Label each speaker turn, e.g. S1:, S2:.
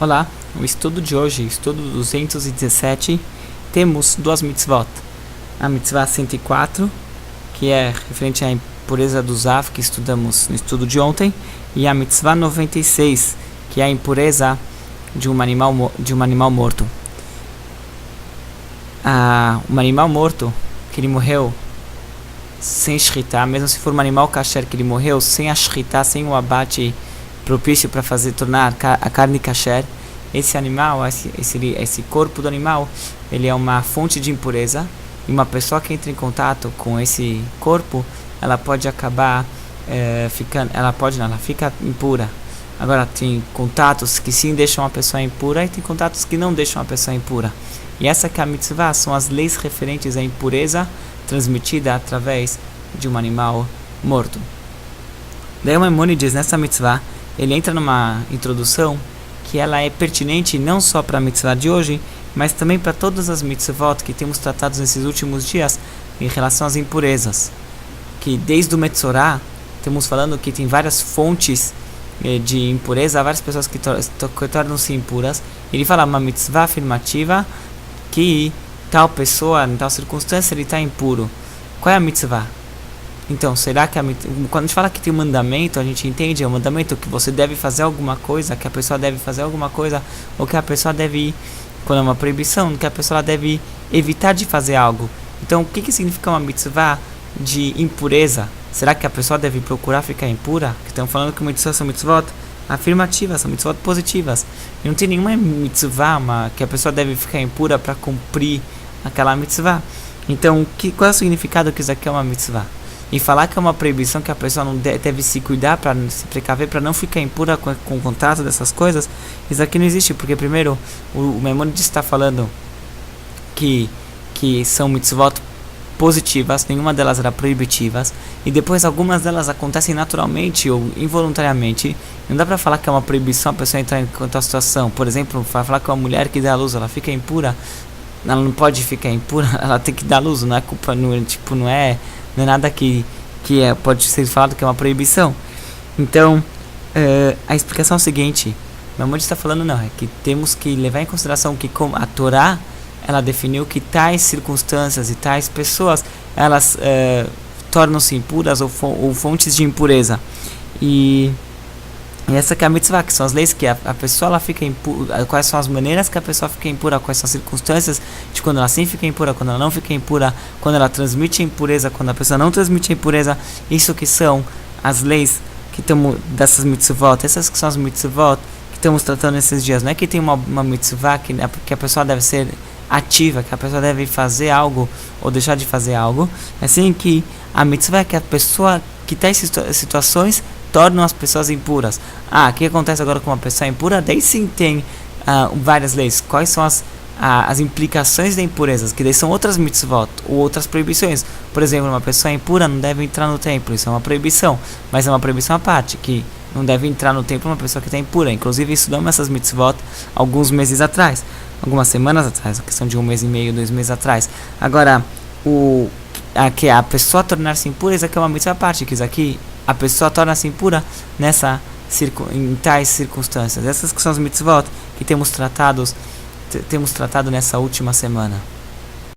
S1: Olá, o estudo de hoje, estudo 217, temos duas mitzvot. A mitzvah 104, que é referente à impureza do zav, que estudamos no estudo de ontem, e a mitzvah 96, que é a impureza de um animal morto. Um animal morto, que ele morreu sem shritá, mesmo se for um animal kasher que ele morreu sem a shritá, sem o abate propício para tornar a carne kasher, esse animal, esse corpo do animal, ele é uma fonte de impureza, e uma pessoa que entra em contato com esse corpo, ela pode acabar ela fica impura. Agora, tem contatos que sim deixam a pessoa impura, e tem contatos que não deixam a pessoa impura. E essa que é a mitzvah, são as leis referentes à impureza transmitida através de um animal morto. Daí o Maimônides, nessa mitzvah, ele entra numa introdução que ela é pertinente não só para a mitzvah de hoje, mas também para todas as mitzvot que temos tratados nesses últimos dias em relação às impurezas. Que desde o Metzorah, temos falando que tem várias fontes de impureza, várias pessoas que tornam-se impuras. Ele fala uma mitzvah afirmativa que tal pessoa, em tal circunstância, ele está impuro. Qual é a mitzvah? Então, será que quando a gente fala que tem um mandamento, a gente entende, é um mandamento que você deve fazer alguma coisa, que a pessoa deve fazer alguma coisa, ou que a pessoa deve, quando é uma proibição, que a pessoa deve evitar de fazer algo. Então, o que significa uma mitzvah de impureza? Será que a pessoa deve procurar ficar impura? Que estamos falando que mitzvah são mitzvot afirmativas, são mitzvot positivas. E não tem nenhuma mitzvah que a pessoa deve ficar impura para cumprir aquela mitzvah. Então, qual é o significado que isso aqui é uma mitzvah? E falar que é uma proibição, que a pessoa não deve se cuidar, para se precaver, para não ficar impura com o contato dessas coisas, isso aqui não existe, porque primeiro o Maimônides está falando que são mitzvot positivas, nenhuma delas era proibitivas, e depois algumas delas acontecem naturalmente ou involuntariamente. Não dá para falar que é uma proibição a pessoa entrar em tal situação. Por exemplo, falar que uma mulher que dá à luz, ela fica impura, ela não pode ficar impura, ela tem que dar à luz, não é culpa, não é nada que pode ser falado que é uma proibição. Então, a explicação é o seguinte: Maimônides está falando é que temos que levar em consideração que como a Torá, ela definiu que tais circunstâncias e tais pessoas, elas tornam-se impuras ou fontes de impureza. E essa que é a mitzvah, que são as leis que a pessoa ela fica impura, quais são as maneiras que a pessoa fica impura, quais são as circunstâncias de quando ela sim fica impura, quando ela não fica impura, quando ela transmite a impureza, quando a pessoa não transmite a impureza. Isso que são as leis que estamos dessas mitzvot, essas que são as mitzvot que estamos tratando nesses dias. Não é que tem uma mitzvah que a pessoa deve ser ativa, que a pessoa deve fazer algo ou deixar de fazer algo. É assim que a mitzvah é que a pessoa que está em situações tornam as pessoas impuras. O que acontece agora com uma pessoa impura? Daí sim tem várias leis. Quais são as implicações de impurezas? Que daí são outras mitzvot ou outras proibições. Por exemplo, uma pessoa impura não deve entrar no templo. Isso é uma proibição, mas é uma proibição à parte, que não deve entrar no templo uma pessoa que está impura. Inclusive estudamos essas mitzvot alguns meses atrás, algumas semanas atrás, a questão de 1 mês e meio, 2 meses atrás. Agora, que a pessoa tornar-se impura, isso aqui é uma mitzvah à parte, que isso aqui a pessoa torna-se impura em tais circunstâncias. Essas que são as mitzvot que temos tratado nessa última semana.